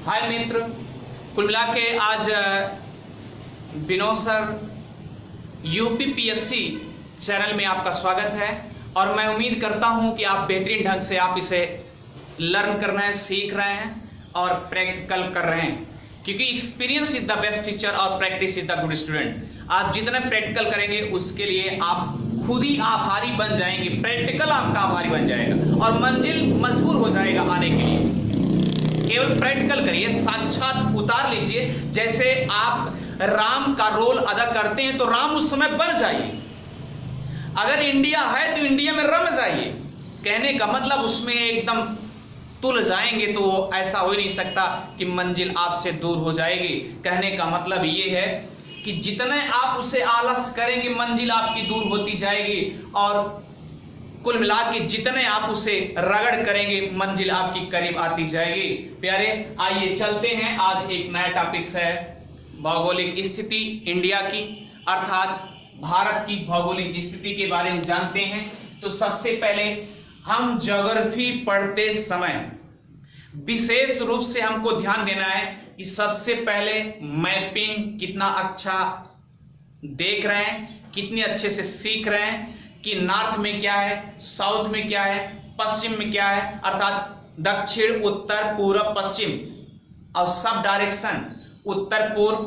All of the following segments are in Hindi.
हाय मित्र, कुल मिला के आज विनोद सर यूपीपीएससी चैनल में आपका स्वागत है और मैं उम्मीद करता हूं कि आप बेहतरीन ढंग से आप इसे लर्न करना है, सीख रहे हैं और प्रैक्टिकल कर रहे हैं, क्योंकि experience is the best teacher और practice is the good student. आप जितना प्रैक्टिकल करेंगे उसके लिए आप खुद ही आभारी बन जाएंगे, प्रैक्टिकल आपका आभारी बन जाएगा और मंजिल मजबूर हो जाएगा आने के लिए। केवल प्रैक्टिकल करिए, साक्षात उतार लीजिए। जैसे आप राम का रोल अदा करते हैं तो राम उस समय बन जाइए। अगर इंडिया है तो इंडिया में रम जाइए। कहने का मतलब उसमें एकदम तुल जाएंगे तो ऐसा हो ही नहीं सकता कि मंजिल आपसे दूर हो जाएगी। कहने का मतलब ये है कि जितने आप उसे आलस करेंगे मंजिल आपकी दूर होती जाएगी और कुल मिला के जितने आप उसे रगड़ करेंगे मंजिल आपकी करीब आती जाएगी। प्यारे, आइए चलते हैं। आज एक नया टॉपिक है भौगोलिक स्थिति इंडिया की, अर्थात भारत की भौगोलिक स्थिति के बारे में जानते हैं। तो सबसे पहले हम ज्योग्राफी पढ़ते समय विशेष रूप से हमको ध्यान देना है कि सबसे पहले मैपिंग कितना अच्छा देख रहे हैं, कितने अच्छे से सीख रहे हैं कि नॉर्थ में क्या है, साउथ में क्या है, पश्चिम में क्या है, अर्थात दक्षिण, उत्तर, पूर्व, पश्चिम और सब डायरेक्शन, उत्तर पूर्व,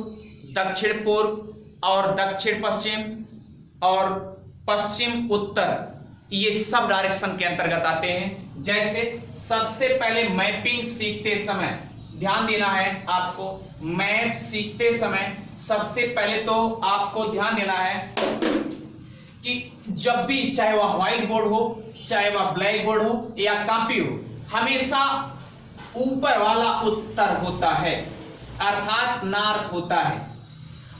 दक्षिण पूर्व और दक्षिण पश्चिम और पश्चिम उत्तर, ये सब डायरेक्शन के अंतर्गत आते हैं। जैसे सबसे पहले मैपिंग सीखते समय ध्यान देना है आपको। मैप सीखते समय सबसे पहले तो आपको ध्यान देना है कि जब भी, चाहे वह व्हाइट बोर्ड हो, चाहे वह ब्लैक बोर्ड हो या कॉपी हो, हमेशा ऊपर वाला उत्तर होता है, अर्थात नॉर्थ होता है,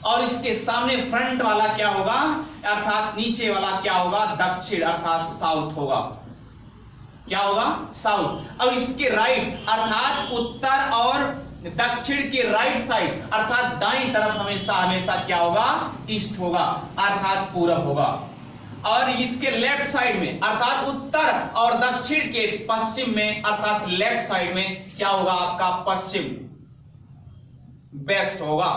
और इसके सामने फ्रंट वाला क्या होगा, अर्थात नीचे वाला क्या होगा, दक्षिण अर्थात साउथ होगा। क्या होगा? साउथ। और इसके राइट अर्थात उत्तर और दक्षिण के राइट साइड अर्थात दाईं तरफ हमेशा हमेशा क्या होगा, ईस्ट होगा, अर्थात पूरब होगा। और इसके लेफ्ट साइड में अर्थात उत्तर और दक्षिण के पश्चिम में अर्थात लेफ्ट साइड में क्या होगा, आपका पश्चिम, वेस्ट होगा।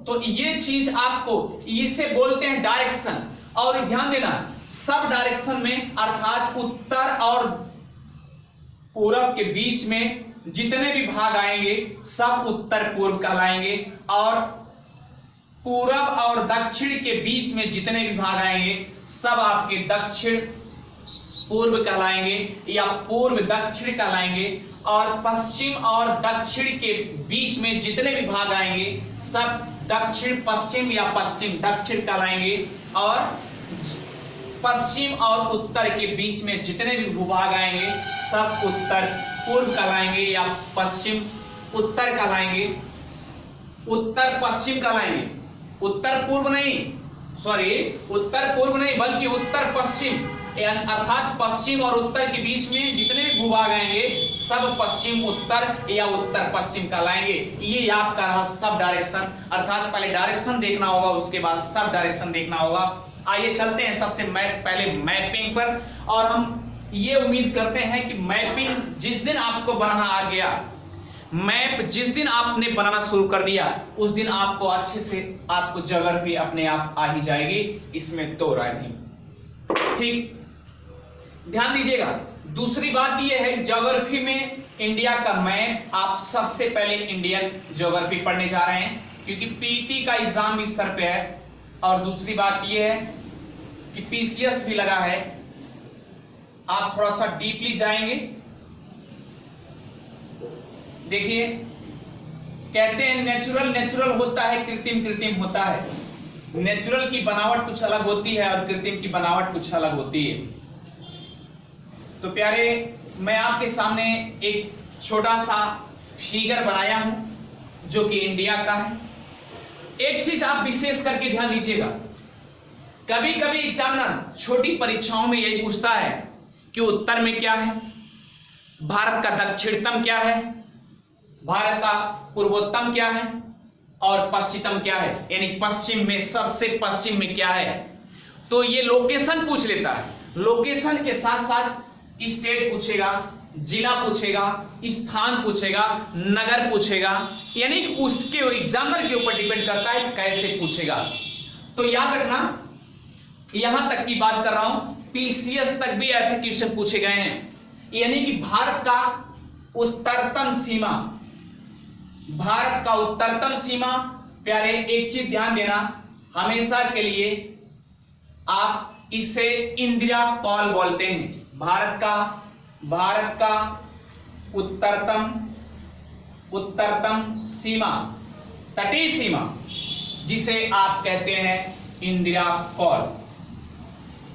तो ये चीज आपको, इसे बोलते हैं डायरेक्शन। और ध्यान देना, सब डायरेक्शन में अर्थात उत्तर और पूरब के बीच में जितने भी भाग आएंगे सब उत्तर पूर्व कहलाएंगे, और पूरब और दक्षिण के बीच में जितने भी भाग आएंगे सब आपके दक्षिण पूर्व कहलाएंगे या पूर्व दक्षिण कहलाएंगे, और पश्चिम और दक्षिण के बीच में जितने भी भाग आएंगे सब दक्षिण पश्चिम या पश्चिम दक्षिण कहलाएंगे, और पश्चिम और उत्तर के बीच में जितने भी भूभाग आएंगे सब उत्तर पूर्व कहलाएंगे या पश्चिम उत्तर कहलाएंगे, उत्तर पश्चिम कहलाएंगे। उत्तर पूर्व नहीं, सॉरी, उत्तर पूर्व नहीं बल्कि उत्तर पश्चिम, अर्थात पश्चिम और उत्तर के बीच में जितने भी भूभाग आएंगे सब पश्चिम उत्तर या उत्तर पश्चिम कहलाएंगे। ये याद कर रहा सब डायरेक्शन, अर्थात पहले डायरेक्शन देखना होगा उसके बाद सब डायरेक्शन देखना होगा। आइए चलते हैं सबसे पहले मैपिंग पर, और हम ये उम्मीद करते हैं कि मैपिंग जिस दिन आपको बनाना आ गया, मैप जिस दिन आपने बनाना शुरू कर दिया उस दिन आपको अच्छे से आपको ज्योग्राफी अपने आप आ ही जाएगी, इसमें तो राय नहीं। ठीक, ध्यान दीजिएगा। दूसरी बात यह है कि ज्योग्राफी में इंडिया का मैप, आप सबसे पहले इंडियन ज्योग्राफी पढ़ने जा रहे हैं क्योंकि पीटी का एग्जाम इस सर पे है, और दूसरी बात यह है कि पीसीएस भी लगा है। आप थोड़ा सा डीपली जाएंगे। देखिए, कहते हैं नेचुरल नेचुरल होता है, कृत्रिम कृत्रिम होता है। नेचुरल की बनावट कुछ अलग होती है और कृत्रिम की बनावट कुछ अलग होती है। तो प्यारे, मैं आपके सामने एक छोटा सा फिगर बनाया हूं जो कि इंडिया का है। एक चीज आप विशेष करके ध्यान दीजिएगा, कभी कभी एग्जामिनर छोटी परीक्षाओं में यही पूछता है कि उत्तर में क्या है, भारत का दक्षिणतम क्या है, भारत का पूर्वोत्तम क्या है और पश्चिमतम क्या है, यानी पश्चिम में सबसे पश्चिम में क्या है। तो ये लोकेशन पूछ लेता है। लोकेशन के साथ साथ स्टेट पूछेगा, जिला पूछेगा, स्थान पूछेगा, नगर पूछेगा, यानी कि उसके एग्जामिनर के ऊपर डिपेंड करता है कैसे पूछेगा। तो याद रखना, यहां तक की बात कर रहा हूं, पीसीएस तक भी ऐसे क्वेश्चन पूछे गए हैं, यानी कि भारत का उत्तरतम सीमा, भारत का उत्तरतम सीमा। प्यारे एक चीज ध्यान देना, हमेशा के लिए आप इसे इंदिरा कॉल बोलते हैं। भारत का उत्तरतम सीमा, तटीय सीमा, जिसे आप कहते हैं इंदिरा कॉल।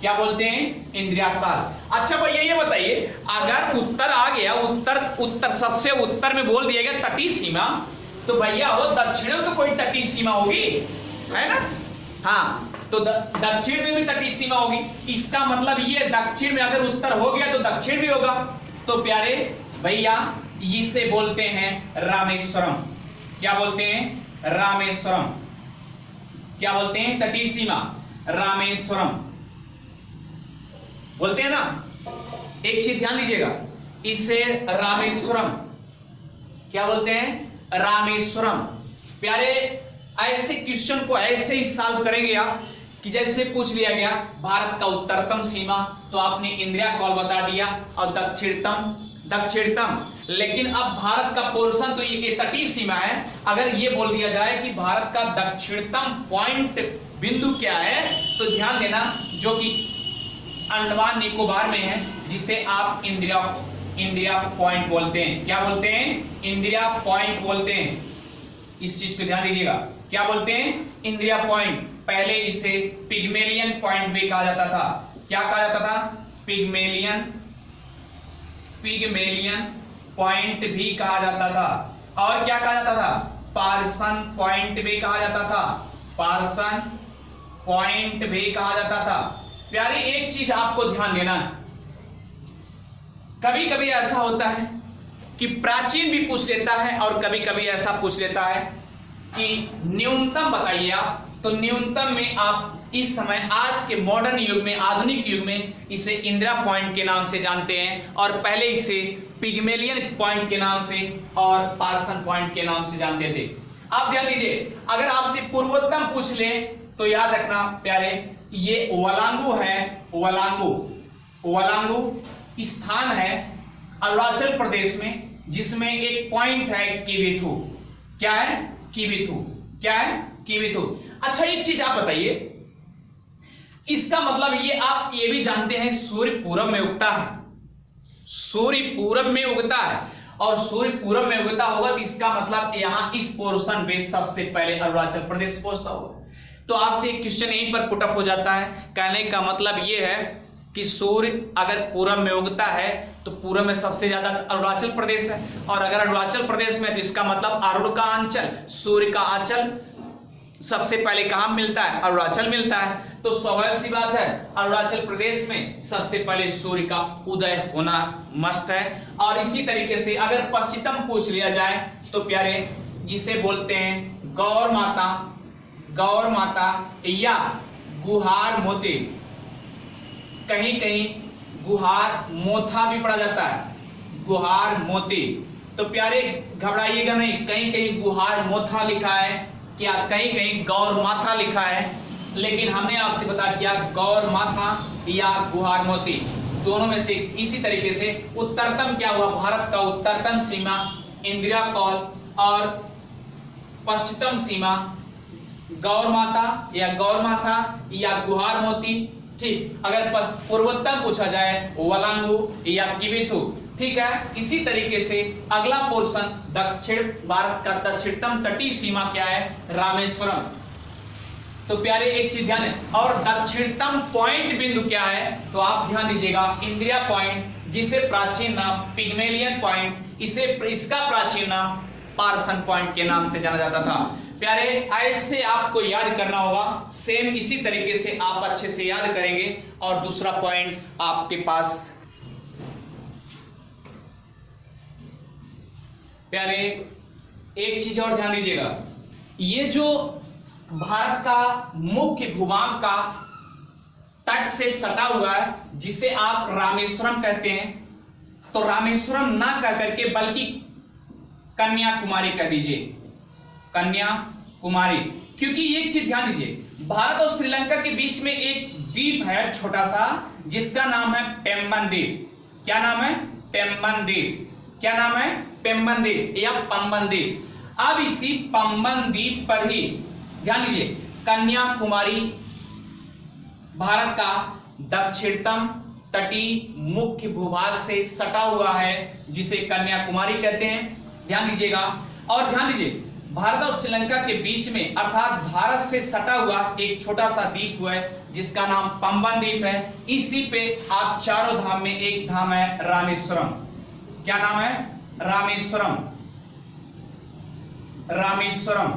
क्या बोलते हैं? इंदिरा कॉल। अच्छा भैया ये बताइए, अगर उत्तर आ गया, उत्तर सबसे उत्तर में बोल दिया गया तटीय सीमा, तो भैया वो दक्षिण में तो कोई तटीय सीमा होगी, है ना? हाँ, तो दक्षिण में भी तटीय सीमा होगी। इसका मतलब ये दक्षिण में अगर उत्तर हो गया तो दक्षिण भी होगा। तो प्यारे भैया इसे बोलते हैं रामेश्वरम। क्या बोलते हैं? रामेश्वरम। क्या बोलते हैं? तटीय सीमा रामेश्वरम बोलते हैं ना। एक चीज ध्यान दीजिएगा, इसे रामेश्वरम क्या बोलते हैं? रामेश्वरम। प्यारे ऐसे क्वेश्चन को ऐसे ही सॉल्व करेंगे आप कि जैसे पूछ लिया गया भारत का उत्तरतम सीमा, तो आपने इंदिरा कॉल बता दिया, और दक्षिणतम। लेकिन अब भारत का पोर्शन तो ये तटीय सीमा है, अगर ये बोल दिया जाए कि भारत का दक्षिणतम पॉइंट बिंदु क्या है, तो ध्यान देना जो कि अंडमान निकोबार में है, जिसे आप इंदिरा पॉइंट बोलते हैं। क्या बोलते हैं? इंदिरा पॉइंट बोलते हैं। इस चीज को ध्यान दीजिएगा, क्या बोलते हैं? इंदिरा पॉइंट। पहले इसे पिग्मेलियन पॉइंट भी कहा जाता था। क्या कहा जाता था? पिग्मेलियन पॉइंट भी कहा जाता था। और क्या कहा जाता था? पार्सन पॉइंट भी कहा जाता था। पार्सन पॉइंट भी कहा जाता था। प्यारी एक चीज आपको ध्यान देना है, कभी कभी ऐसा होता है कि प्राचीन भी पूछ लेता है, और कभी कभी ऐसा पूछ लेता है कि न्यूनतम बताइए आप। तो न्यूनतम में आप इस समय आज के मॉडर्न युग में, आधुनिक युग में इसे इंदिरा पॉइंट के नाम से जानते हैं, और पहले इसे पिग्मेलियन पॉइंट के नाम से और पार्सन पॉइंट के नाम से जानते थे। आप ध्यान दीजिए, अगर आपसे पूर्वोत्तम पूछ ले तो याद रखना प्यारे, ये वलांगू है। वलांगू स्थान है अरुणाचल प्रदेश में, जिसमें एक पॉइंट है किबिथु। क्या है? किबिथु। क्या है? किबिथु। अच्छा एक चीज आप बताइए, इसका मतलब ये आप ये भी जानते हैं सूर्य पूरब में उगता है। सूर्य पूरब में उगता है, और सूर्य पूरब में उगता होगा तो इसका मतलब यहां इस पोर्शन पे सबसे पहले अरुणाचल प्रदेश पहुंचता होगा। तो आपसे एक क्वेश्चन यहीं पर पुटअप हो जाता है। कहने का मतलब ये है कि सूर्य अगर पूरब में उगता है तो पूरब में सबसे ज्यादा अरुणाचल प्रदेश है, और अगर अरुणाचल प्रदेश में तो इसका मतलब अरुण का अंचल, सूर्य का आंचल सबसे पहले कहां मिलता है? अरुणाचल मिलता है। तो स्वाभाविक सी बात है अरुणाचल प्रदेश में सबसे पहले सूर्य का उदय होना मस्ट है। और इसी तरीके से अगर पश्चिमतम पूछ लिया जाए तो प्यारे जिसे बोलते हैं गौर माता या गुहार मोती, कहीं कहीं गुहार मोथा भी पढ़ा जाता है, गुहार मोती। तो प्यारे घबराइएगा नहीं, कहीं कहीं गुहार मोथा लिखा है, क्या कहीं कहीं गौर माथा लिखा है, लेकिन हमने आपसे बता दिया गौर माथा या गुहार मोती, दोनों में से इसी तरीके से उत्तरतम क्या हुआ? भारत का उत्तरतम सीमा इंदिरा कॉल, और पश्चिमतम सीमा गौर माता या गुहार मोती। ठीक, अगर पूर्वोत्तर पूछा जाए वलांगू या किबिथु। ठीक है, इसी तरीके से अगला पोर्शन दक्षिण, भारत का दक्षिणतम तटीय सीमा क्या है? रामेश्वरम। तो प्यारे एक चीज ध्यान है, और दक्षिणतम पॉइंट बिंदु क्या है? तो आप ध्यान दीजिएगा इंदिरा पॉइंट, जिसे प्राचीन नाम पिग्मेलियन पॉइंट, इसका प्राचीन नाम पार्सन पॉइंट के नाम से जाना जाता था। प्यारे ऐसे आपको याद करना होगा, सेम इसी तरीके से आप अच्छे से याद करेंगे। और दूसरा पॉइंट आपके पास प्यारे एक चीज और ध्यान दीजिएगा, ये जो भारत का मुख्य भूभाग का तट से सटा हुआ है जिसे आप रामेश्वरम कहते हैं, तो रामेश्वरम ना कह करके बल्कि कन्याकुमारी कह दीजिए, कन्याकुमारी। क्योंकि एक चीज ध्यान दीजिए, भारत और श्रीलंका के बीच में एक द्वीप है छोटा सा जिसका नाम है पेम्बन द्वीप। क्या नाम है? पेम्बन द्वीप। क्या नाम है? पेम्बन द्वीप या पंबन द्वीप। अब इसी पंबन द्वीप पर ही ध्यान दीजिए, कन्याकुमारी भारत का दक्षिणतम तटीय मुख्य भूभाग से सटा हुआ है जिसे कन्याकुमारी कहते हैं। ध्यान दीजिएगा। और ध्यान दीजिए, भारत और श्रीलंका के बीच में अर्थात भारत से सटा हुआ एक छोटा सा द्वीप हुआ है जिसका नाम पंबन द्वीप है। इसी पे आप चारों धाम में एक धाम है रामेश्वरम। क्या नाम है? रामेश्वरम। रामेश्वरम।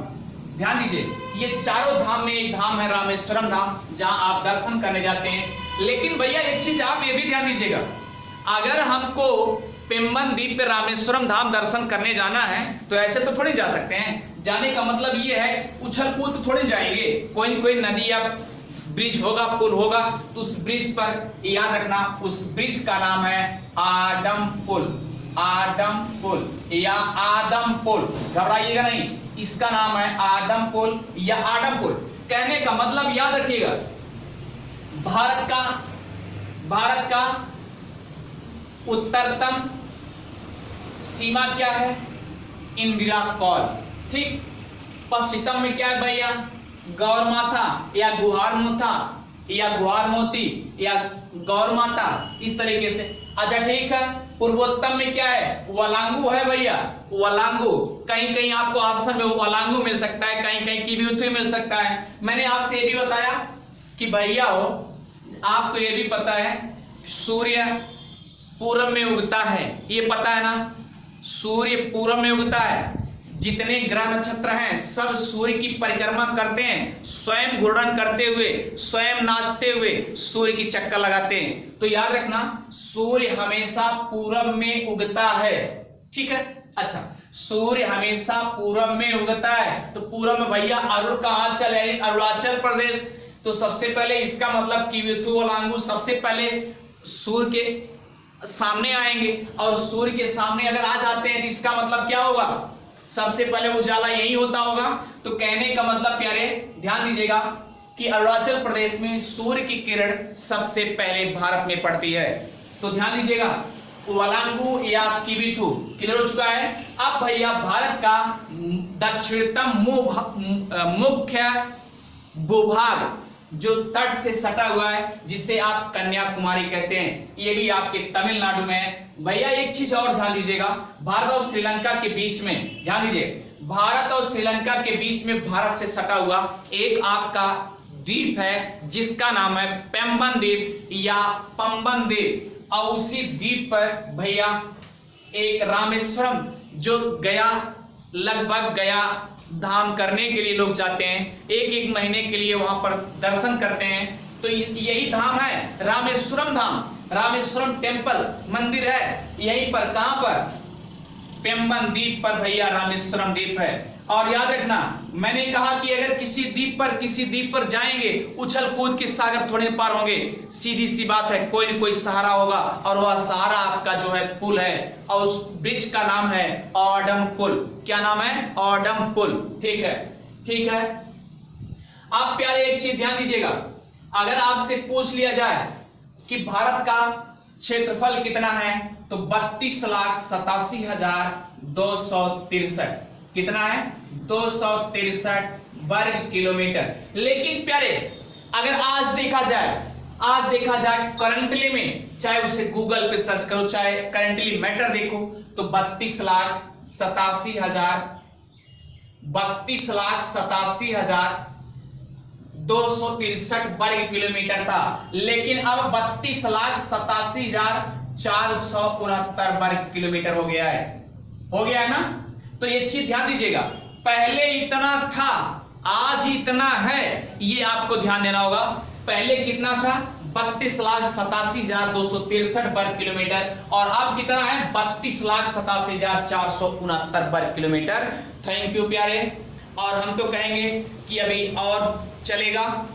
ध्यान दीजिए, ये चारों धाम में एक धाम है रामेश्वरम धाम, जहां आप दर्शन करने जाते हैं। लेकिन भैया एक चीज आप ये भी ध्यान दीजिएगा, अगर हमको पेम्बन द्वीप पे रामेश्वरम धाम दर्शन करने जाना है तो ऐसे तो थोड़ी जा सकते हैं। जाने का मतलब ये है उछल कूद थोड़ी जाएंगे, कोई नदी या ब्रिज होगा, पुल होगा, तो उस ब्रिज पर याद रखना, उस ब्रिज का नाम है आडम पुल। आडम पुल या आदम पुल, घबराइएगा नहीं, इसका नाम है आदम पुल या आडम पुल। कहने का मतलब याद रखिएगा, भारत का उत्तरतम सीमा क्या है? इंदिरा कौल। ठीक। पश्चिम में क्या है भैया? गौरमाता या गुहारमोता या गुहारमोती या गौरमाता, इस तरीके से। अच्छा ठीक है। पूर्वोत्तर में क्या है? वलांगू है भैया, वलांगू। कहीं कहीं आपको ऑप्शन में वलांगू मिल सकता है, कहीं कहीं किबियुथु मिल सकता है। मैंने आपसे ये भी बताया कि भैया हो, आपको ये भी पता है सूर्य पूरब में उगता है, ये पता है ना? सूर्य पूरब में उगता है। जितने ग्रह नक्षत्र हैं सब सूर्य की परिक्रमा करते हैं, स्वयं घूर्णन करते हुए, स्वयं नाचते हुए सूर्य की चक्कर लगाते हैं। तो याद रखना, सूर्य हमेशा पूरब में उगता है। ठीक है। अच्छा, सूर्य हमेशा पूरब में उगता है, तो पूरब में भैया अरुण का आंचल है, अरुणाचल प्रदेश। तो सबसे पहले इसका मतलब किबियुथु वलांगू सबसे पहले सूर्य के सामने आएंगे, और सूर्य के सामने अगर आ जाते हैं तो इसका मतलब क्या होगा? सबसे पहले उजाला यही होता होगा। तो कहने का मतलब प्यारे ध्यान दीजिएगा कि अरुणाचल प्रदेश में सूर्य की किरण सबसे पहले भारत में पड़ती है। तो ध्यान दीजिएगा, वलांगू या किबियुथु क्लियर हो चुका है। अब भैया भारत का दक्षिणतम मुख्य भूभाग जो तट से सटा हुआ है जिसे आप कन्याकुमारी कहते हैं, ये भी आपके तमिलनाडु में है। भैया एक चीज और ध्यान दीजिएगा, भारत और श्रीलंका के बीच में, ध्यान दीजिए, भारत और श्रीलंका के बीच में भारत से सटा हुआ एक आपका द्वीप है जिसका नाम है पेम्बन द्वीप या पंबन द्वीप। और उसी द्वीप पर भैया एक रामेश्वरम, जो गया लगभग गया धाम करने के लिए लोग जाते हैं, एक महीने के लिए वहां पर दर्शन करते हैं। तो यही धाम है रामेश्वरम धाम, रामेश्वरम टेम्पल मंदिर है यहीं पर। कहां पर? पेम्बन द्वीप पर भैया रामेश्वरम द्वीप है। और याद रखना, मैंने कहा कि अगर किसी द्वीप पर जाएंगे, उछल कूद के सागर थोड़े पार होंगे। सीधी सी बात है, कोई न कोई सहारा होगा, और वह सहारा आपका जो है पुल है, और उस ब्रिज का नाम है ऑडम पुल। क्या नाम है? ऑडम पुल। ठीक है, ठीक है। आप प्यारे एक चीज ध्यान दीजिएगा, अगर आपसे पूछ लिया जाए कि भारत का क्षेत्रफल कितना है, तो 32,87,263। कितना है? 263 वर्ग किलोमीटर। लेकिन प्यारे अगर आज देखा जाए करंटली में, चाहे उसे गूगल पे सर्च करो, चाहे करंटली मैटर देखो, तो 32,87,263 वर्ग किलोमीटर था। लेकिन अब 32,87,469 वर्ग किलोमीटर हो गया है ना? तो ये चीज ध्यान दीजिएगा, पहले इतना था, आज इतना है, ये आपको ध्यान देना होगा। पहले कितना था? 32,87,263 वर्ग किलोमीटर, और अब कितना है? 32,87,469 वर्ग किलोमीटर। थैंक यू प्यारे। और हम तो कहेंगे कि अभी और चलेगा।